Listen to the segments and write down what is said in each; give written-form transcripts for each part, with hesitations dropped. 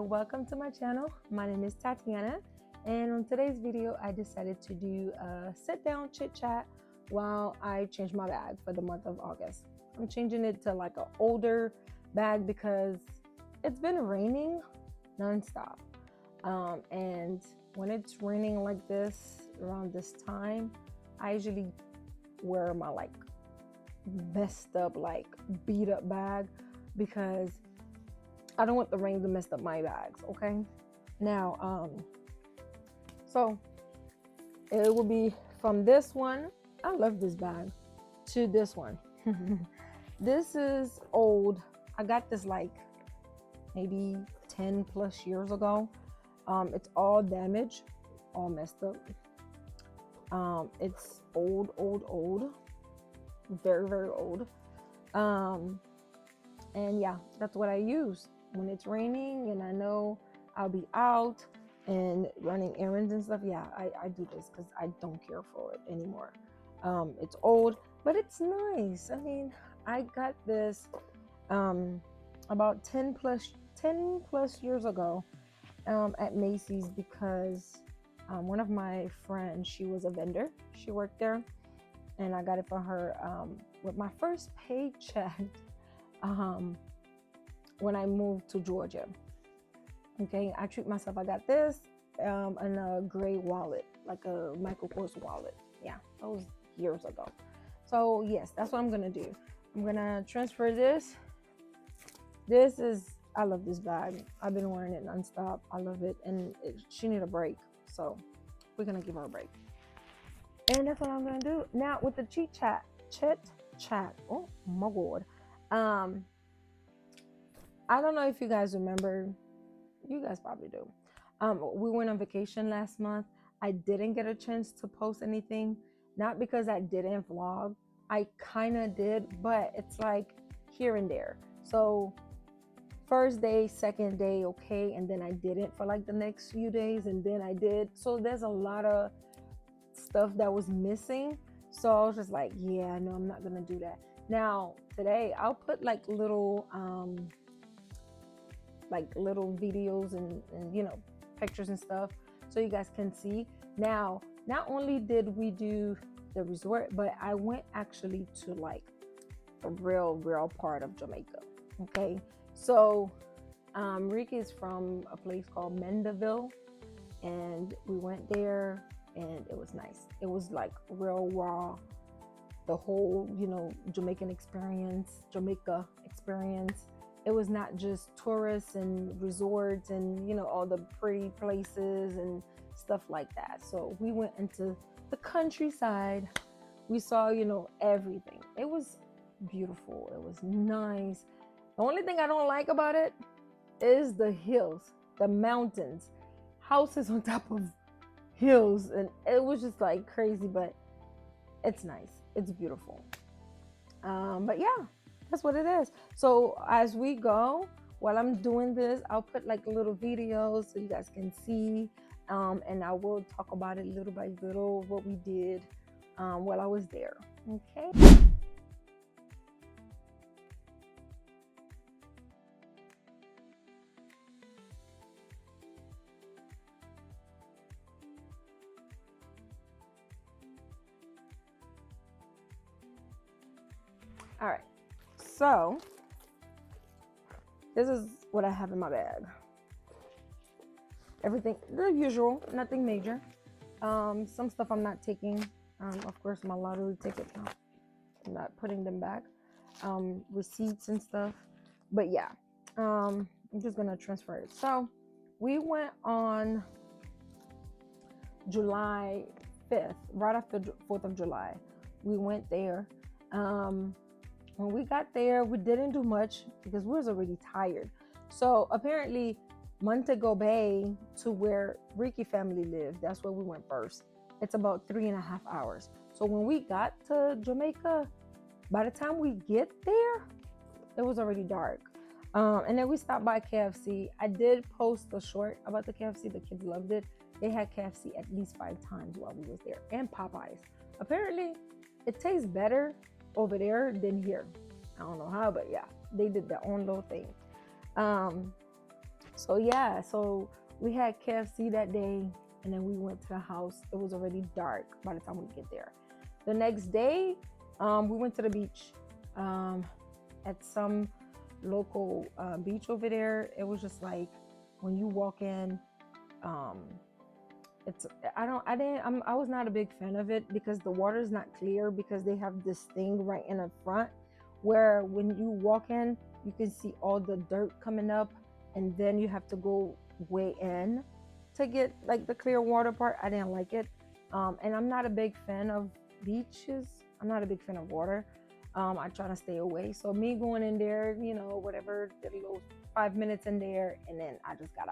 welcome to my channel. My name is Tatiana, and on today's video I decided to do a sit down chit chat while I change my bag for the month of August. I'm changing it to like an older bag because it's been raining non-stop, and when it's raining like this around this time, I usually wear my like messed up, like beat up bag because I don't want the rain to mess up my bags. Okay, now so it will be from this one, I love this bag, to this one. This is old. I got this like maybe 10 plus years ago. It's all damaged, all messed up. It's old, very old. And yeah, that's what I use when it's raining and I know I'll be out and running errands and stuff. Yeah, I do this because I don't care for it anymore. It's old, but it's nice. I mean, I got this about 10 plus years ago at Macy's because one of my friends, she was a vendor, she worked there, and I got it for her with my first paycheck when I moved to Georgia. Okay, I treat myself. I got this in a gray wallet, like a Michael Kors wallet. Yeah, that was years ago. So yes, that's what I'm gonna do. I'm gonna transfer this. This is, I love this bag. I've been wearing it nonstop. I love it, and she need a break, so we're gonna give her a break. And that's what I'm gonna do now with the chit chat. Oh my god. I don't know if you guys remember. You guys probably do. We went on vacation last month. I didn't get a chance to post anything, not because I didn't vlog. I kind of did, but it's like here and there. So first day, second day, okay, and then I didn't for like the next few days, and then I did. So there's a lot of stuff that was missing. So I was just like, yeah, no, I'm not gonna do that. Now today I'll put like little videos and you know, pictures and stuff so you guys can see. Now, not only did we do the resort, but I went actually to like a real part of Jamaica. Okay, so Rick is from a place called Mandeville, and we went there and it was nice. It was like real raw, the whole, you know, Jamaica experience. It was not just tourists and resorts and, you know, all the pretty places and stuff like that. So we went into the countryside. We saw, you know, everything. It was beautiful. It was nice. The only thing I don't like about it is the hills, the mountains, houses on top of hills. And it was just like crazy, but it's nice. It's beautiful. But yeah, that's what it is. So as we go, while I'm doing this, I'll put like little videos so you guys can see, and I will talk about it little by little, what we did while I was there. Okay. All right. So this is what I have in my bag. Everything, the usual, nothing major. Some stuff I'm not taking. Of course, my lottery tickets, I'm not putting them back. Receipts and stuff. But yeah, I'm just gonna transfer it. So we went on July 5th, right after 4th of July. We went there. When we got there, we didn't do much because we was already tired. So apparently Montego Bay, to where Ricky family lived, that's where we went first. It's about 3.5 hours. So when we got to Jamaica, by the time we get there, it was already dark. And then we stopped by KFC. I did post a short about the KFC. The kids loved it. They had KFC at least 5 times while we was there, and Popeyes. Apparently it tastes better over there than here. I don't know how, but yeah, they did their own little thing. So yeah, so we had KFC that day, and then we went to the house. It was already dark by the time we get there. The next day, we went to the beach at some local beach over there. It was just like when you walk in, um, it's I was not a big fan of it because the water is not clear, because they have this thing right in the front where when you walk in, you can see all the dirt coming up, and then you have to go way in to get like the clear water part. I didn't like it. And I'm not a big fan of beaches. I'm not a big fan of water. I try to stay away. So me going in there, whatever, did a little 5 minutes in there, and then I just got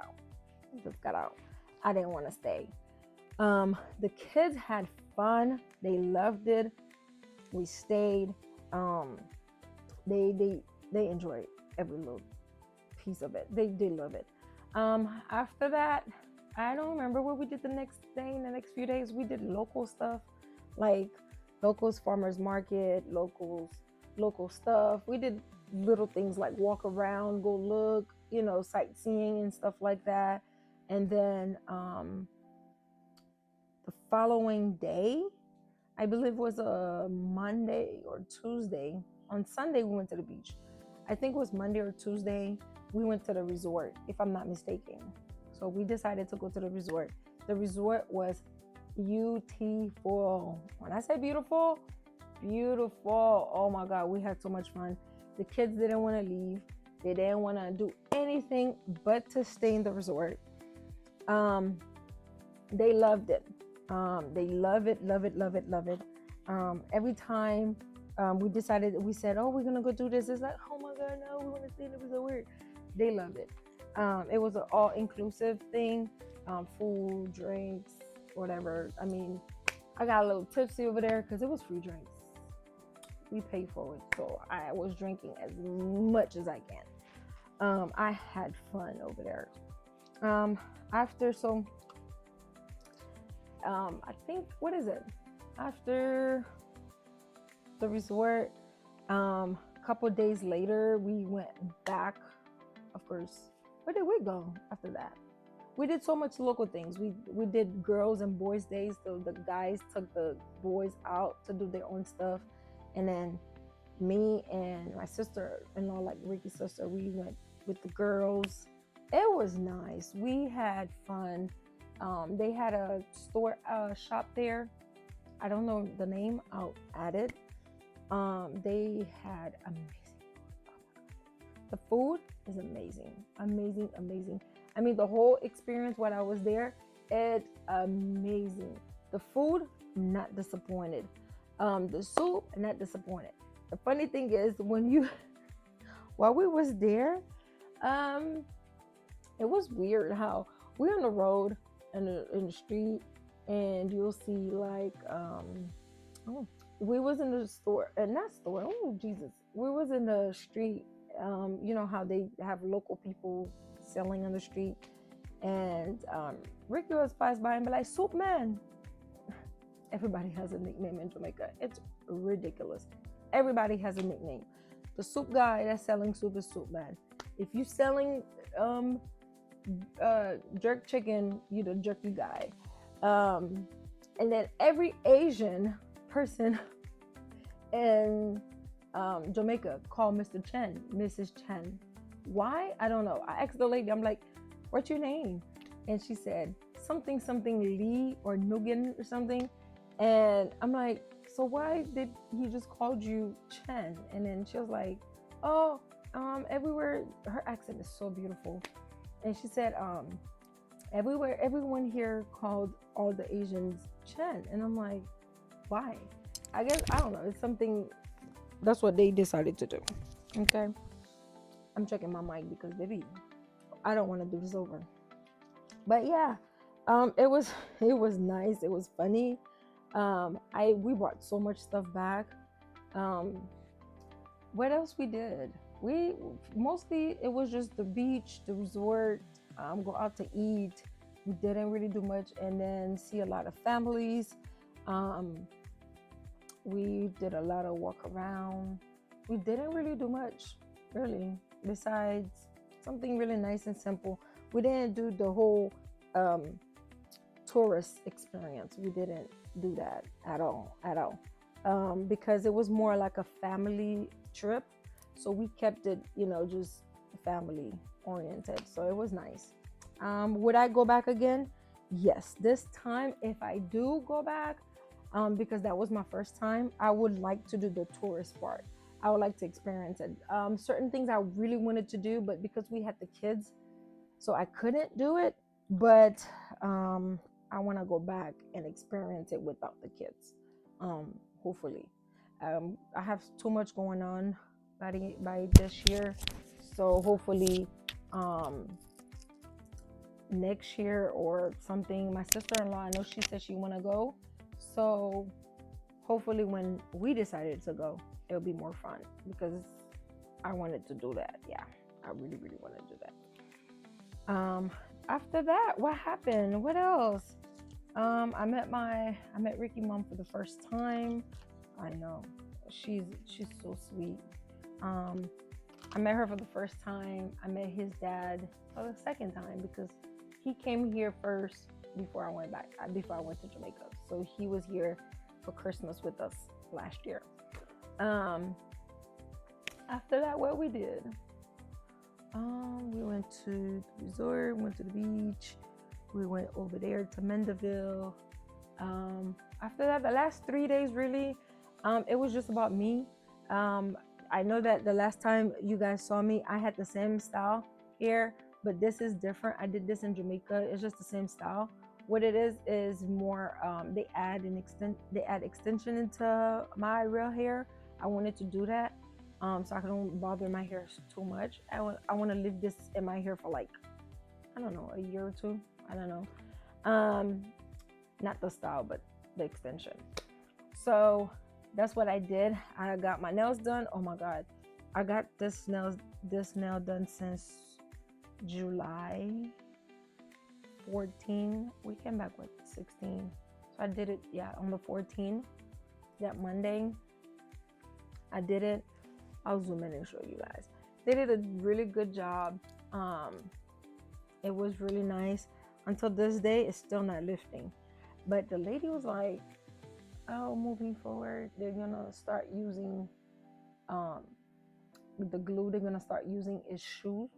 out. I didn't want to stay. The kids had fun. They loved it. We stayed. They enjoyed every little piece of it. They love it. After that, I don't remember what we did the next day. In the next few days, we did local stuff, like locals farmers market, local stuff. We did little things like walk around, go look, sightseeing and stuff like that. And then the following day, I believe was a Monday or Tuesday. On Sunday, we went to the beach. I think it was Monday or Tuesday. We went to the resort, if I'm not mistaken. So we decided to go to the resort. The resort was beautiful. When I say beautiful, beautiful. Oh my God, we had so much fun. The kids didn't want to leave. They didn't want to do anything but to stay in the resort. They loved it. They love it. Every time we said, oh, we're gonna go do this. It's like, oh my God, no, we want to stay in the resort. They loved it. It was an all-inclusive thing, food, drinks, whatever. I mean, I got a little tipsy over there because it was free drinks. We paid for it, so I was drinking as much as I can. I had fun over there. I think, what is it? After the resort, a couple days later, we went back. Of course, where did we go after that? We did so much local things. We did girls and boys days. So the guys took the boys out to do their own stuff, and then me and my sister-in-law, like Ricky's sister, we went with the girls. It was nice. We had fun. They had a shop there. I don't know the name. I'll add it. They had amazing food. Oh my God. The food is amazing. I mean, the whole experience while I was there, it's amazing. The food, not disappointed. The soup, not disappointed. The funny thing is, while we was there, it was weird how we're on the road in the street, and you'll see like we was in the store, not store. Oh Jesus, we was in the street. You know how they have local people selling on the street, and Ricky was passed by and be like, "Soup man." Everybody has a nickname in Jamaica. It's ridiculous. Everybody has a nickname. The soup guy that's selling soup is Soup Man. If you selling jerk chicken, you the jerky guy. And then every Asian person in Jamaica call Mr. Chen, Mrs. Chen. Why? I don't know. I asked the lady, I'm like, what's your name? And she said something Lee or Nugan or something. And I'm like, so why did he just called you Chen? And then she was like, oh, everywhere. Her accent is so beautiful. And she said, everywhere, everyone here called all the Asians Chen. And I'm like, why? I guess, I don't know. It's something, that's what they decided to do. Okay. I'm checking my mic because, baby, I don't want to do this over. But yeah, it was nice. It was funny. We brought so much stuff back. What else we did? We mostly, it was just the beach, the resort, go out to eat. We didn't really do much, and then see a lot of families. We did a lot of walk around. We didn't really do much, really, besides something really nice and simple. We didn't do the whole tourist experience. We didn't do that at all, because it was more like a family trip. So we kept it, just family oriented. So it was nice. Would I go back again? Yes. This time, if I do go back, because that was my first time, I would like to do the tourist part. I would like to experience it. Certain things I really wanted to do, but because we had the kids, so I couldn't do it. But I want to go back and experience it without the kids. Hopefully, I have too much going on by this year, so hopefully, next year or something. My sister-in-law, I know she said she want to go, so hopefully when we decided to go, it'll be more fun, because I wanted to do that. Yeah, I really want to do that. After that, what happened? What else? I met Ricky's mom for the first time. I know, she's so sweet. I met her for the first time. I met his dad for the second time, because he came here first before I went to Jamaica. So he was here for Christmas with us last year. After that, what we did, we went to the resort, went to the beach, we went over there to Mendeville. After that, the last 3 days, really, it was just about me. I know that the last time you guys saw me, I had the same style here, but this is different. I did this in Jamaica. It's just the same style. What it is more, they add extension into my real hair. I wanted to do that, so I don't bother my hair too much. I want to leave this in my hair for like, I don't know, a year or two. I don't know. Not the style, but the extension. So that's what I did. I got my nails done. Oh my God, I got this nail done since July 14. We came back with 16, so I did it, yeah, on the 14th, that Monday. I did it. I'll zoom in and show you guys. They did a really good job. It was really nice. Until this day, it's still not lifting, but the lady was like, oh, moving forward, they're gonna start using the glue they're gonna start using is shoes.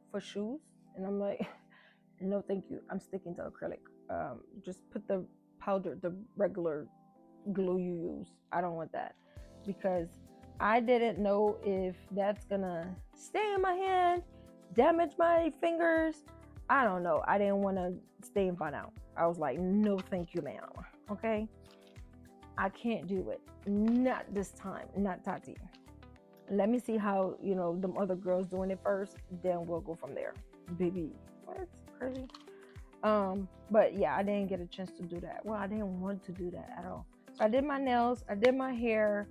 And I'm like, no thank you, I'm sticking to acrylic. Just put the powder, the regular glue you use. I don't want that, because I didn't know if that's gonna stay in my hand, damage my fingers. I don't know. I didn't want to stay and find out. I was like, no thank you, ma'am. Okay, I can't do it. Not this time. Not Tati. Let me see how, them other girls doing it first, then we'll go from there. Baby, what? Crazy. But yeah, I didn't get a chance to do that. Well, I didn't want to do that at all. So I did my nails, I did my hair.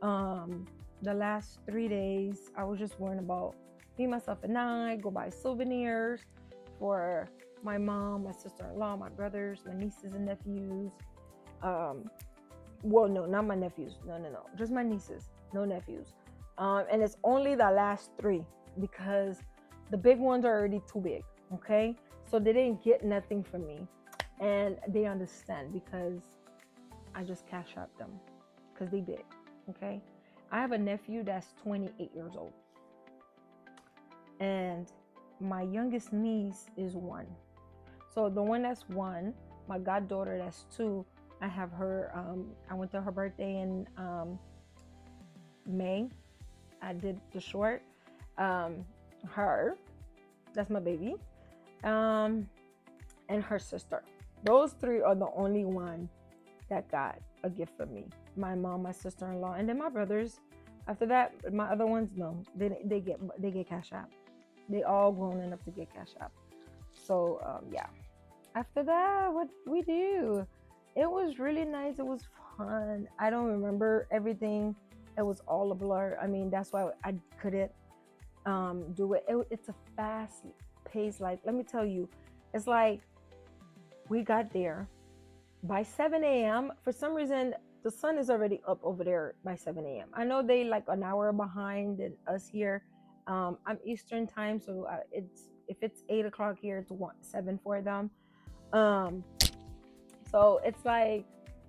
The last 3 days, I was just worrying about me, myself, and I go buy souvenirs for my mom, my sister-in-law, my brothers, my nieces and nephews. Well, no, not my nephews. No, just my nieces, no nephews. And it's only the last 3, because the big ones are already too big. Okay, so they didn't get nothing from me, and they understand, because I just cash out them, because they big. Okay, I have a nephew that's 28 years old, and my youngest niece is 1. So the one that's 1, my goddaughter that's 2, I have her. I went to her birthday in May. I did the short. Her, that's my baby, and her sister. Those 3 are the only one that got a gift from me. My mom, my sister-in-law, and then my brothers. After that, my other ones, no, they get cash app. They all grown enough to get cash app. So yeah. After that, what we do? It was really nice. It was fun. I don't remember everything. It was all a blur. I mean, that's why I couldn't do it. It's a fast pace. Like, let me tell you, it's like we got there by 7 a.m. For some reason, the sun is already up over there by 7 a.m. I know they like an hour behind than us here. I'm Eastern time, so it's if it's 8 o'clock here, it's 7 for them. So it's like,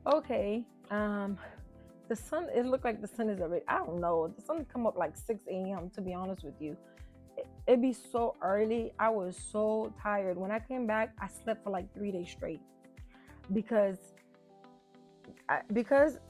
okay, the sun, it looked like the sun is already, I don't know, the sun come up like 6 a.m. to be honest with you. It'd be so early. I was so tired. When I came back, I slept for like 3 days straight because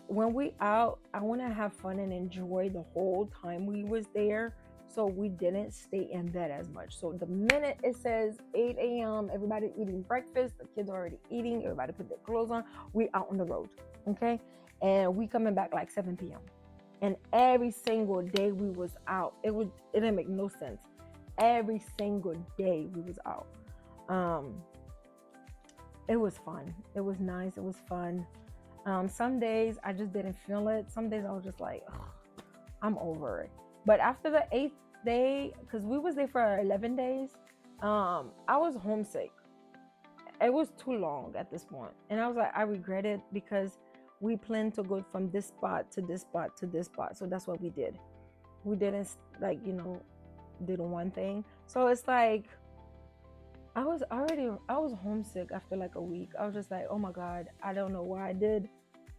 when we out, I want to have fun and enjoy the whole time we was there. So we didn't stay in bed as much. So the minute it says 8 a.m., everybody eating breakfast, the kids are already eating, everybody put their clothes on, we out on the road, okay? And we coming back like 7 p.m. And every single day we was out. It didn't make no sense. Every single day we was out. It was fun. It was nice. It was fun. Some days I just didn't feel it. Some days I was just like, I'm over it. But after the 8th day, because we was there for 11 days, I was homesick. It was too long at this point. And I was like, I regret it because we planned to go from this spot to this spot to this spot. So that's what we did. We didn't did one thing. So it's like, I was homesick after like a week. I was just like, oh my God, I don't know why I did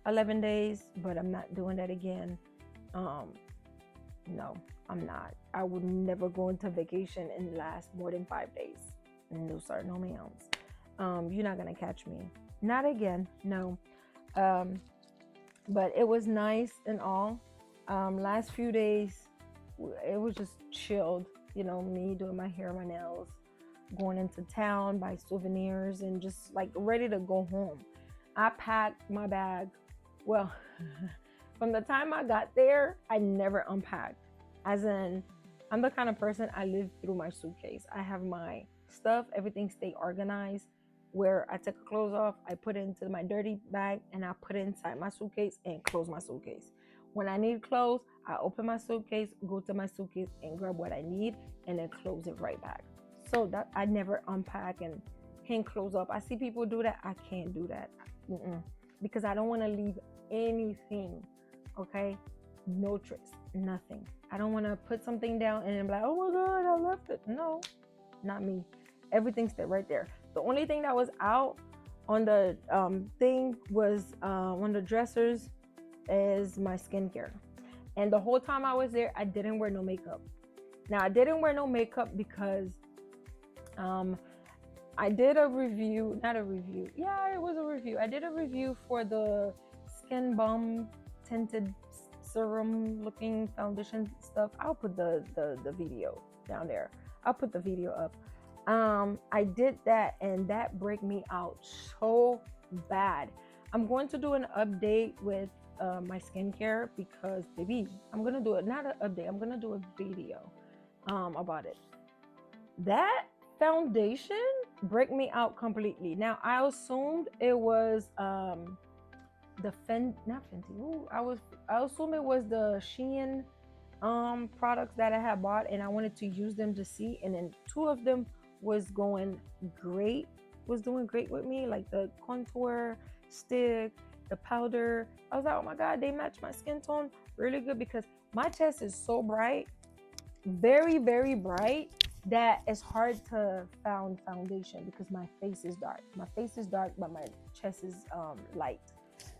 11 days, but I'm not doing that again. No, I'm not. I would never go into vacation and last more than 5 days. No sir, no ma'ams. You're not gonna catch me. Not again, no. But it was nice and all. Last few days, it was just chilled. Me doing my hair, my nails, going into town, buy souvenirs, and just like ready to go home. I packed my bag. Well, from the time I got there, I never unpacked. As in, I'm the kind of person, I live through my suitcase. I have my stuff, everything stay organized. Where I take clothes off, I put it into my dirty bag, and I put it inside my suitcase and close my suitcase. When I need clothes, I open my suitcase, go to my suitcase and grab what I need, and then close it right back. So that I never unpack and hang clothes up. I see people do that. I can't do that. Because I don't want to leave anything. Okay, no tricks, nothing. I don't want to put something down and then be like, oh my God, I left it. No, not me. Everything stayed right there. The only thing that was out on the thing was on the dressers is my skincare. And the whole time I was there, I didn't wear no makeup. Now, I didn't wear no makeup because I did a review, not a review. Yeah, it was a review. I did a review for the Skin Balm tinted serum looking foundation stuff. I'll put the video down there. I'll put the video up. I did that, and that break me out so bad. I'm going to do an update with my skincare because, baby, I'm gonna do it, not an update, I'm gonna do a video about it. That foundation break me out completely. Now, I assumed it was the not Fenty. Ooh, I assumed it was the Shein products that I had bought, and I wanted to use them to see, and then 2 of them was doing great with me, like the contour stick, the powder. I was like, oh my God, they match my skin tone really good because my chest is so bright, very, very bright, that it's hard to find foundation because my face is dark. My face is dark, but my chest is light.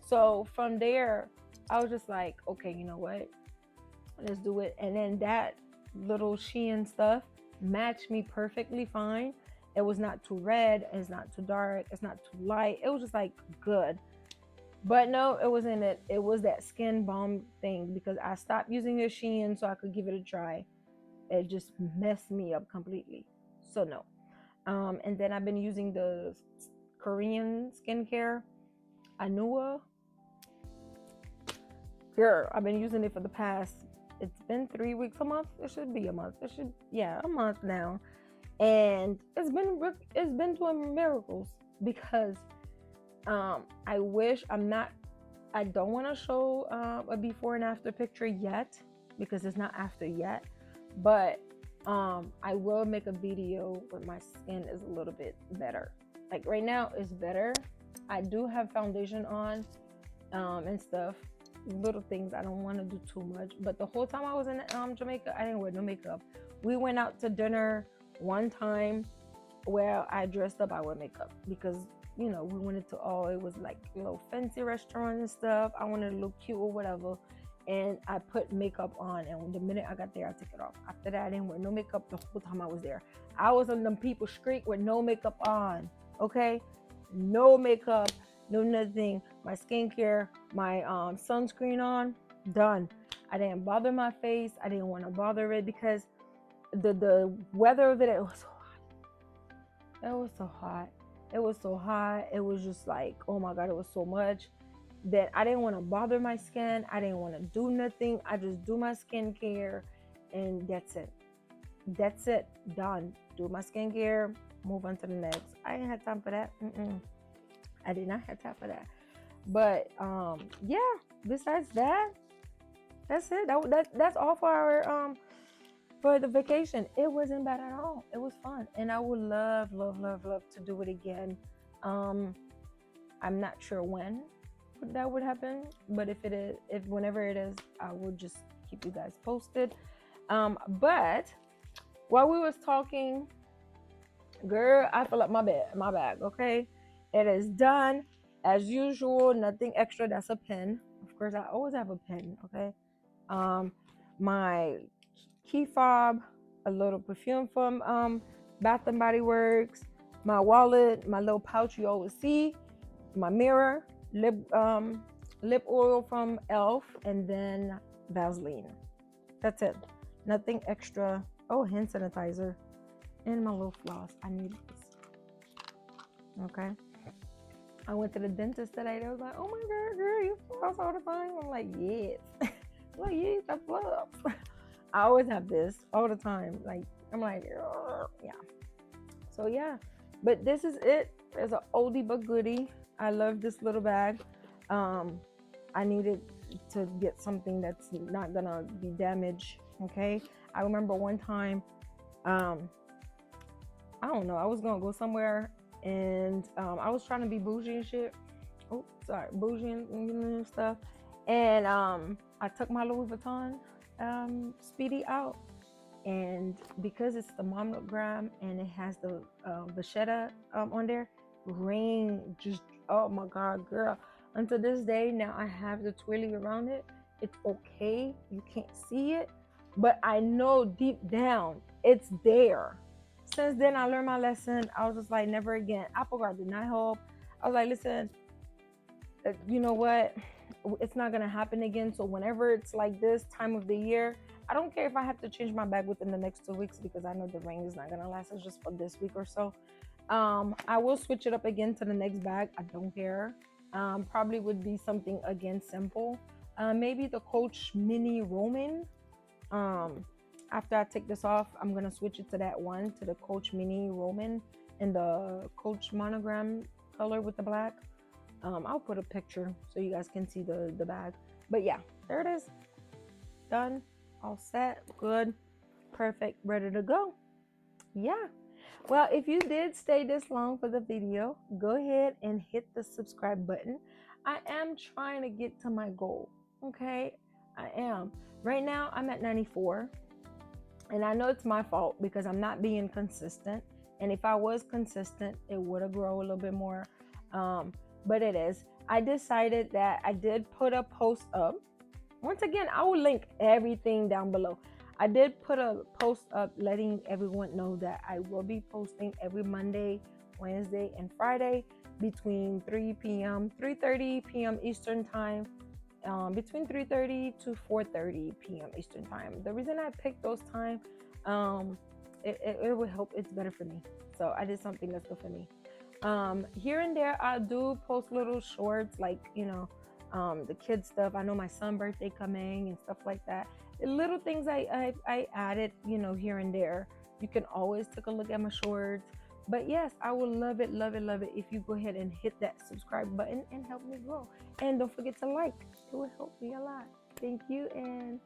So from there, I was just like, okay, you know what? Let's do it. And then that little Shein stuff matched me perfectly fine. It was not too red, it's not too dark, it's not too light. It was just like good. But no, it wasn't it. It was that Skin Balm thing because I stopped using the Shein so I could give it a try. It just messed me up completely. So no. And then I've been using the Korean skincare, Anua. Girl, I've been using it for the past, it's been 3 weeks, a month. It should be a month. A month now. And it's been doing miracles because I don't want to show a before and after picture yet because it's not after yet, but I will make a video when my skin is a little bit better. Like right now it's better. I do have foundation on and stuff, little things. I don't want to do too much, but the whole time I was in Jamaica, I didn't wear no makeup. We went out to dinner one time where I dressed up, I wear makeup because you know we wanted to. Oh, it was like a little fancy restaurant and stuff. I wanted to look cute or whatever, and I put makeup on. And the minute I got there, I took it off. After that, I didn't wear no makeup the whole time I was there. I was on them people street with no makeup on. Okay, no makeup, no nothing. My skincare, my sunscreen on, done. I didn't bother my face. I didn't want to bother it because the weather of it, it was so hot. It was so hot. It was just like, oh my God, it was so much that I didn't want to bother my skin. I didn't want to do nothing. I just do my skincare and that's it. That's it. Done. Do my skincare, move on to the next. I ain't had time for that. I did not have time for that. But yeah, besides that, that's it. That's all for the vacation. It wasn't bad at all. It was fun, and I would love to do it again. I'm not sure when that would happen, but if whenever it is, I will just keep you guys posted. But while we was talking, girl, I fill up my bag. Okay, it is done as usual. Nothing extra. That's a pen. Of course, I always have a pen. Okay. My key fob, a little perfume from Bath and Body Works, my wallet, my little pouch you always see, my mirror, lip oil from Elf, and then Vaseline. That's it. Nothing extra. Oh, hand sanitizer, and my little floss. I need this. Okay. I went to the dentist today. They was like, "Oh my God, girl, you floss all the time." I'm like, "Yes." Like, yes, I floss. I always have this all the time. Like, I'm like, yeah. So yeah, but this is it. It's an oldie but goodie. I love this little bag. I needed to get something that's not gonna be damaged. Okay. I remember one time, I don't know, I was gonna go somewhere and I was trying to be bougie and shit. Oh, sorry, bougie and stuff. And I took my Louis Vuitton Speedy out, and because it's the monogram and it has the vachetta on there, ring just, oh my God, girl. Until this day, now I have the twirly around it. It's okay, you can't see it, but I know deep down it's there. Since then, I learned my lesson. I was just like, never again. Apple Guard did not help. I was like, listen, you know what? It's not gonna happen again. So whenever it's like this time of the year, I don't care if I have to change my bag within the next 2 weeks because I know the ring is not gonna last. It's just for this week or so. I will switch it up again to the next bag. I don't care. Probably would be something again simple. Maybe the Coach Mini Roman. After I take this off, I'm gonna switch it to that one, to the Coach Mini Roman in the Coach monogram color with the black. I'll put a picture so you guys can see the bag. But yeah, there it is. Done. All set. Good. Perfect. Ready to go. Yeah. Well, if you did stay this long for the video, go ahead and hit the subscribe button. I am trying to get to my goal. Okay. I am. Right now, I'm at 94. And I know it's my fault because I'm not being consistent. And if I was consistent, it would have grown a little bit more. But it is. I decided that I did put a post up. Once again, I will link everything down below. I did put a post up letting everyone know that I will be posting every Monday, Wednesday, and Friday between 3:30 p.m. Eastern time. Between 3:30 to 4:30 p.m. Eastern time. The reason I picked those times, it will help. It's better for me. So I did something that's good for me. Here and there, I do post little shorts, like, you know, the kids stuff. I know my son's birthday coming and stuff like that. The little things I added, you know, here and there. You can always take a look at my shorts. But yes, I would love it if you go ahead and hit that subscribe button and help me grow. And don't forget to like. It will help me a lot. Thank you, and